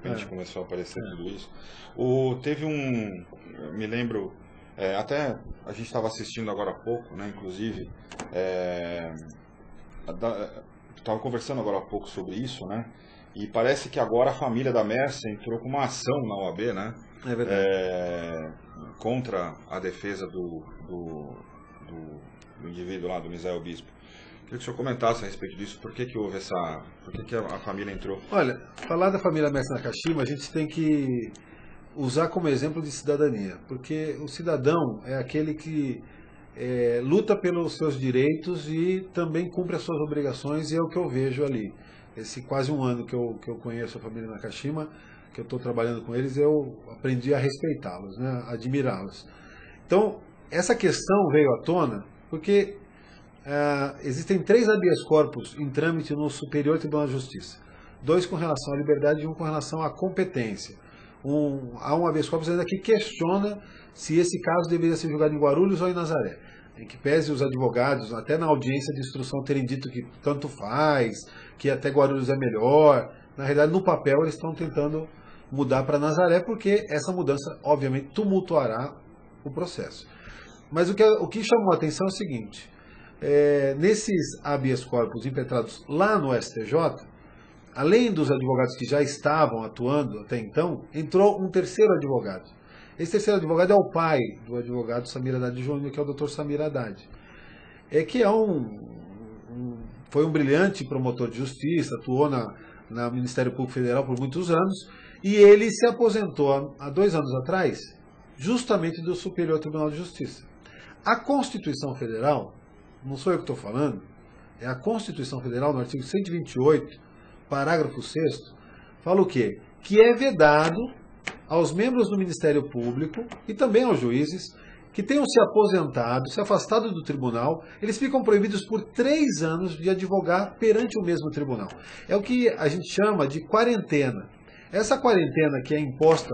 de repente começou a aparecer tudo isso. Teve eu me lembro, até a gente estava assistindo agora há pouco, né, inclusive, estava conversando agora há pouco sobre isso, né, e parece que agora a família da Mércia entrou com uma ação na OAB, né, é verdade. Contra a defesa do indivíduo lá, do Misael Bispo. Queria que o senhor comentasse a respeito disso, por que houve por que a família entrou? Olha, falar da família Mestre Nakashima, a gente tem que usar como exemplo de cidadania, porque o cidadão é aquele que luta pelos seus direitos e também cumpre as suas obrigações, e é o que eu vejo ali. Esse quase um ano que eu conheço a família Nakashima, que eu estou trabalhando com eles, eu aprendi a respeitá-los, né, a admirá-los. Então, essa questão veio à tona porque existem 3 habeas corpus em trâmite no Superior Tribunal de Justiça. 2 com relação à liberdade e 1 com relação à competência. Há um habeas corpus ainda que questiona se esse caso deveria ser julgado em Guarulhos ou em Nazaré. Em que pese os advogados, até na audiência de instrução, terem dito que tanto faz, que até Guarulhos é melhor. Na realidade, no papel, eles estão tentando mudar para Nazaré, porque essa mudança, obviamente, tumultuará o processo. Mas o que chamou a atenção é o seguinte: nesses habeas corpus impetrados lá no STJ, além dos advogados que já estavam atuando até então, entrou um terceiro advogado. Esse terceiro advogado é o pai do advogado Samir Haddad Júnior, que é o Dr. Samir Haddad. Que foi um brilhante promotor de justiça, atuou no Ministério Público Federal por muitos anos, e ele se aposentou há 2 anos atrás, justamente do Superior Tribunal de Justiça. A Constituição Federal, não sou eu que estou falando, é a Constituição Federal, no artigo 128, parágrafo 6º, fala o quê? Que é vedado aos membros do Ministério Público e também aos juízes que tenham se aposentado, se afastado do tribunal, eles ficam proibidos por 3 anos de advogar perante o mesmo tribunal. É o que a gente chama de quarentena. Essa quarentena que é imposta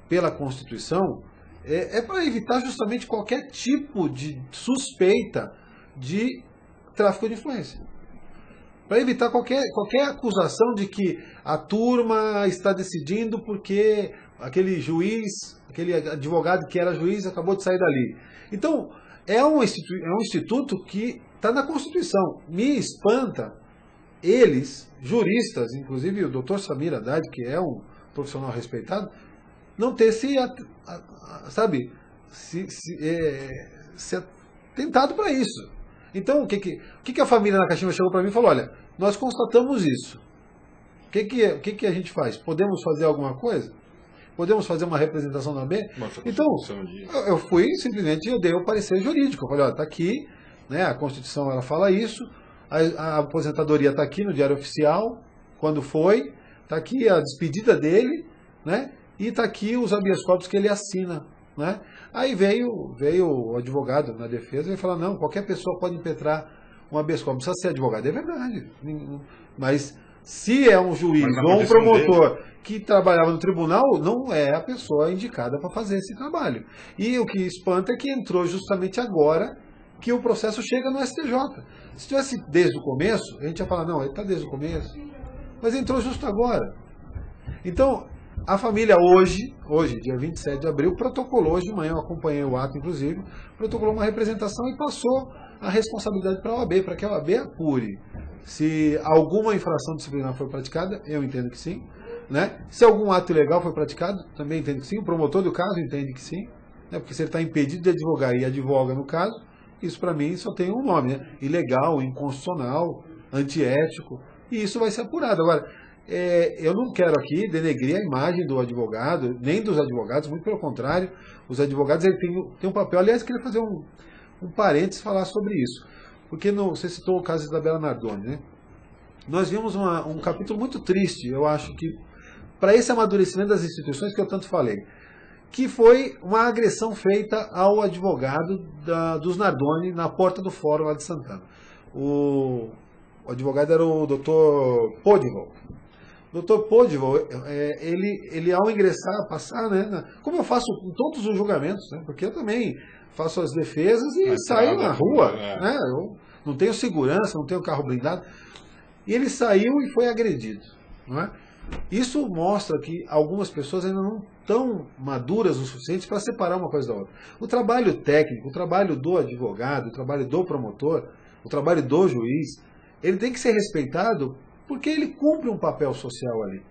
pela Constituição é para evitar justamente qualquer tipo de suspeita de tráfico de influência. Para evitar qualquer acusação de que a turma está decidindo porque aquele juiz, aquele advogado que era juiz acabou de sair dali. Então, é um instituto que está na Constituição. Me espanta eles, juristas, inclusive o Dr. Samir Haddad, que é um profissional respeitado, não ter se atentado para isso. Então, o que a família Nakashima chegou para mim e falou: olha, nós constatamos isso. O que a gente faz? Podemos fazer alguma coisa? Podemos fazer uma representação na B? Então, eu fui simplesmente, eu dei o parecer jurídico. Eu falei: olha, está aqui, né, a Constituição ela fala isso, a aposentadoria está aqui no Diário Oficial, quando foi, está aqui a despedida dele, né, e está aqui os habeas corpus que ele assina. Né? Aí veio o advogado na defesa e falou: não, qualquer pessoa pode impetrar um habeas corpus, precisa ser advogado. É verdade, mas se é um juiz ou um promotor que trabalhava no tribunal, não é a pessoa indicada para fazer esse trabalho. E o que espanta é que entrou justamente agora que o processo chega no STJ. Se tivesse desde o começo, a gente ia falar: não, ele está desde o começo, mas entrou justo agora. Então, a família hoje, dia 27 de abril, protocolou, hoje de manhã eu acompanhei o ato, inclusive, protocolou uma representação e passou a responsabilidade para a OAB, para que a OAB apure. Se alguma infração disciplinar foi praticada, eu entendo que sim. Né? Se algum ato ilegal foi praticado, também entendo que sim. O promotor do caso entende que sim. Né? Porque se ele está impedido de advogar e advoga no caso, isso para mim só tem um nome: né? Ilegal, inconstitucional, antiético. E isso vai ser apurado. Agora, eu não quero aqui denegrir a imagem do advogado, nem dos advogados, muito pelo contrário. Os advogados têm um papel. Aliás, queria fazer um parênteses falar sobre isso. Porque você citou o caso da Isabela Nardoni, né? Nós vimos um capítulo muito triste, eu acho que, para esse amadurecimento das instituições que eu tanto falei, que foi uma agressão feita ao advogado dos Nardoni na porta do fórum lá de Santana. O advogado era o Dr. Podival. Dr. Podival, ele ao ingressar, passar, né, como eu faço em todos os julgamentos, né, porque eu também faço as defesas e saio na rua, né, eu não tenho segurança, não tenho carro blindado, e ele saiu e foi agredido, não é? Isso mostra que algumas pessoas ainda não estão maduras o suficiente para separar uma coisa da outra. O trabalho técnico, o trabalho do advogado, o trabalho do promotor, o trabalho do juiz, ele tem que ser respeitado porque ele cumpre um papel social ali.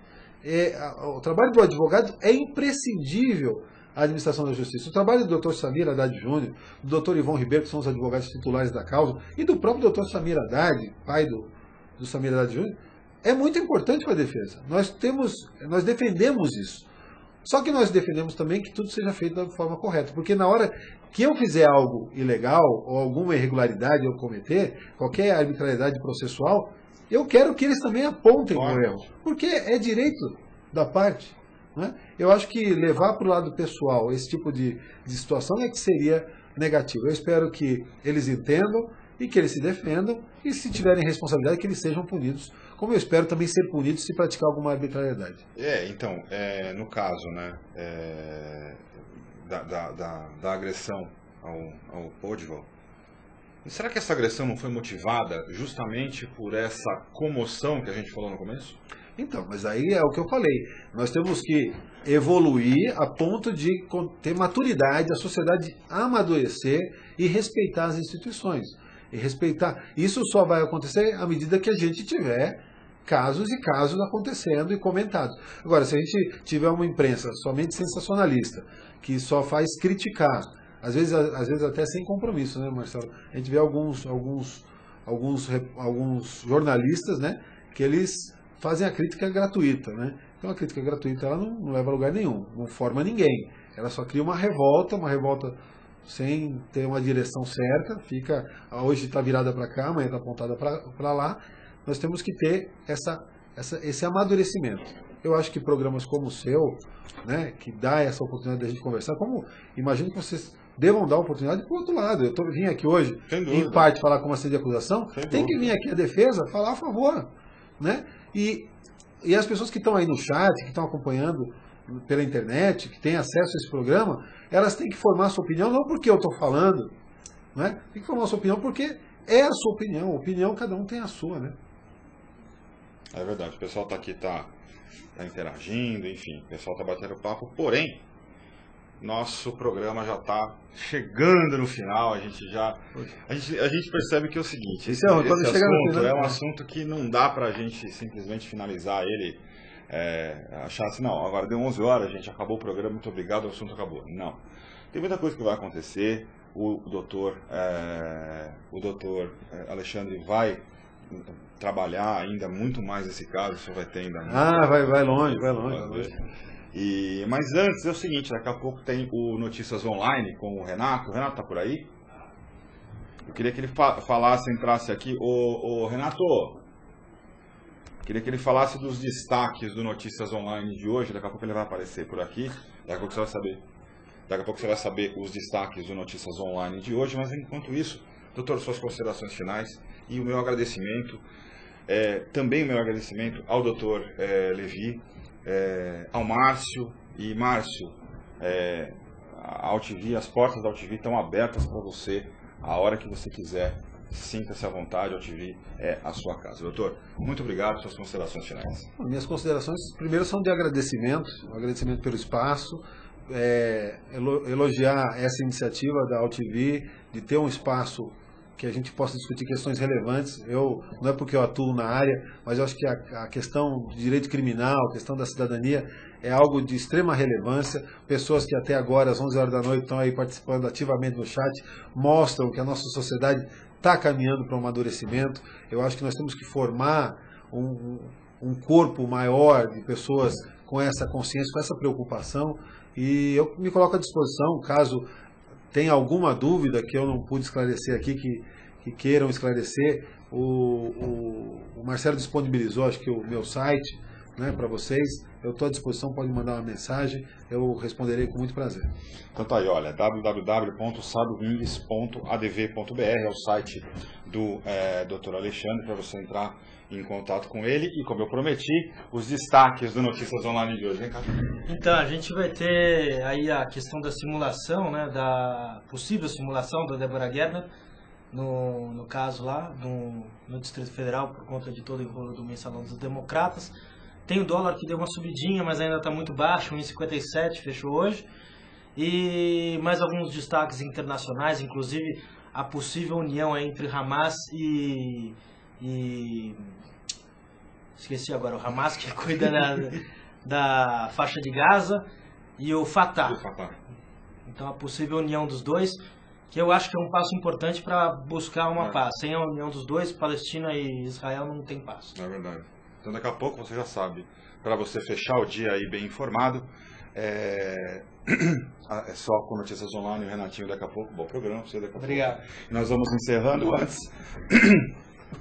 O trabalho do advogado é imprescindível à administração da justiça. O trabalho do Dr. Samir Haddad Júnior, do Dr. Ivon Ribeiro, que são os advogados titulares da causa, e do próprio Dr. Samir Haddad, pai do Samir Haddad Júnior, é muito importante para a defesa. Nós defendemos isso. Só que nós defendemos também que tudo seja feito da forma correta. Porque na hora que eu fizer algo ilegal, ou alguma irregularidade eu cometer, qualquer arbitrariedade processual, eu quero que eles também apontem o erro. Porque é direito da parte. Né? Eu acho que levar para o lado pessoal esse tipo de situação é que seria negativo. Eu espero que eles entendam e que eles se defendam, e se tiverem responsabilidade, que eles sejam punidos, como eu espero também ser punidos se praticar alguma arbitrariedade. Então, no caso, né, da agressão ao Podval, será que essa agressão não foi motivada justamente por essa comoção que a gente falou no começo? Então, mas aí é o que eu falei. Nós temos que evoluir a ponto de ter maturidade, a sociedade amadurecer e respeitar as instituições. E respeitar. Isso só vai acontecer à medida que a gente tiver casos e casos acontecendo e comentados. Agora, se a gente tiver uma imprensa somente sensacionalista, que só faz criticar, às vezes até sem compromisso, né, Marcelo? A gente vê alguns jornalistas, né, que eles fazem a crítica gratuita, né? Então a crítica gratuita ela não leva a lugar nenhum, não forma ninguém. Ela só cria uma revolta sem ter uma direção certa, hoje está virada para cá, amanhã está apontada para lá. Nós temos que ter esse amadurecimento. Eu acho que programas como o seu, né, que dá essa oportunidade de a gente conversar, imagino que vocês devam dar oportunidade para o outro lado. Eu vim aqui hoje, em parte, falar como assento de acusação, tem que vir aqui a defesa falar a favor. Né? E as pessoas que estão aí no chat, que estão acompanhando pela internet, que têm acesso a esse programa, elas têm que formar a sua opinião, não porque eu estou falando, né? Tem que formar a sua opinião porque é a sua opinião, cada um tem a sua, né? É verdade, o pessoal está aqui, tá interagindo, enfim, o pessoal está batendo papo, porém, nosso programa já está chegando no final, a gente percebe que é o seguinte, esse assunto é um assunto que não dá para a gente simplesmente finalizar ele, achar assim, não, agora deu 11 horas, gente, acabou o programa, muito obrigado, o assunto acabou. Não, tem muita coisa que vai acontecer, o doutor Alexandre vai trabalhar ainda muito mais esse caso, você vai ter ainda... vai longe. Mas antes é o seguinte, daqui a pouco tem o Notícias Online com o Renato. O Renato tá por aí? Eu queria que ele entrasse aqui. Ô Renato, queria que ele falasse dos destaques do Notícias Online de hoje. Daqui a pouco ele vai aparecer por aqui. Daqui a pouco você vai saber os destaques do Notícias Online de hoje. Mas enquanto isso, doutor, suas considerações finais e o meu agradecimento. Também o meu agradecimento ao doutor Levi, ao Márcio. E Márcio, a AltV, as portas da AltV estão abertas para você a hora que você quiser. Sinta-se à vontade, a AltV é a sua casa. Doutor, muito obrigado, suas considerações finais. Minhas considerações, primeiro, são de agradecimento pelo espaço, elogiar essa iniciativa da AltV de ter um espaço que a gente possa discutir questões relevantes. Não é porque eu atuo na área, mas eu acho que a questão de direito criminal, a questão da cidadania é algo de extrema relevância. Pessoas que até agora, às 11 horas da noite, estão aí participando ativamente no chat, mostram que a nossa sociedade está caminhando para um amadurecimento. Eu acho que nós temos que formar um corpo maior de pessoas com essa consciência, com essa preocupação, e eu me coloco à disposição, caso tenha alguma dúvida que eu não pude esclarecer aqui, que queiram esclarecer. O Marcelo disponibilizou, acho que o meu site, né, para vocês. Eu estou à disposição, pode mandar uma mensagem, eu responderei com muito prazer. Então tá aí, olha, www.sadomingues.adv.br é o site do Dr. Alexandre, para você entrar em contato com ele. E como eu prometi, os destaques do Notícias Online de hoje, vem cá. Então, a gente vai ter aí a questão da simulação, né, da possível simulação da Débora Gerner, no caso lá, no Distrito Federal, por conta de todo o enrolo do Mensalão dos Democratas. Tem o dólar que deu uma subidinha, mas ainda está muito baixo, 1,57, fechou hoje. E mais alguns destaques internacionais, inclusive a possível união entre Hamas e esqueci agora, o Hamas que cuida da faixa de Gaza e o Fatah. Então a possível união dos dois, que eu acho que é um passo importante para buscar uma paz. Sem a união dos dois, Palestina e Israel não tem paz. É verdade. Então daqui a pouco você já sabe, para você fechar o dia aí bem informado, é só com Notícias Online, o Renatinho daqui a pouco, bom programa para você daqui a pouco. Obrigado. Nós vamos encerrando antes,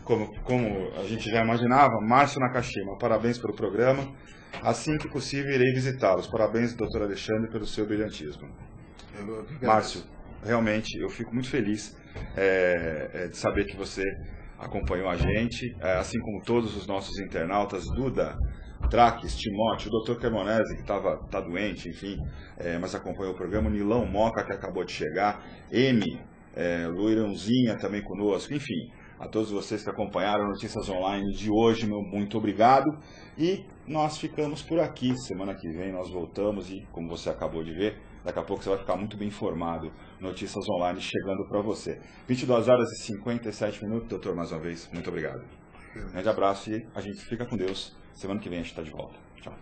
como a gente já imaginava, Márcio Nakashima, parabéns pelo programa, assim que possível irei visitá-los, parabéns doutor Alexandre pelo seu brilhantismo. Márcio, realmente eu fico muito feliz de saber que você acompanhou a gente, assim como todos os nossos internautas, Duda, Traques, Timóteo, o Dr. Cremonese, que tá doente, enfim, mas acompanhou o programa, Nilão Moca, que acabou de chegar, Luirãozinha também conosco, enfim, a todos vocês que acompanharam Notícias Online de hoje, meu muito obrigado, e nós ficamos por aqui, semana que vem nós voltamos e, como você acabou de ver, daqui a pouco você vai ficar muito bem informado, Notícias Online chegando para você. 22 horas e 57 minutos, doutor, mais uma vez, muito obrigado. Grande abraço e a gente fica com Deus. Semana que vem a gente está de volta. Tchau.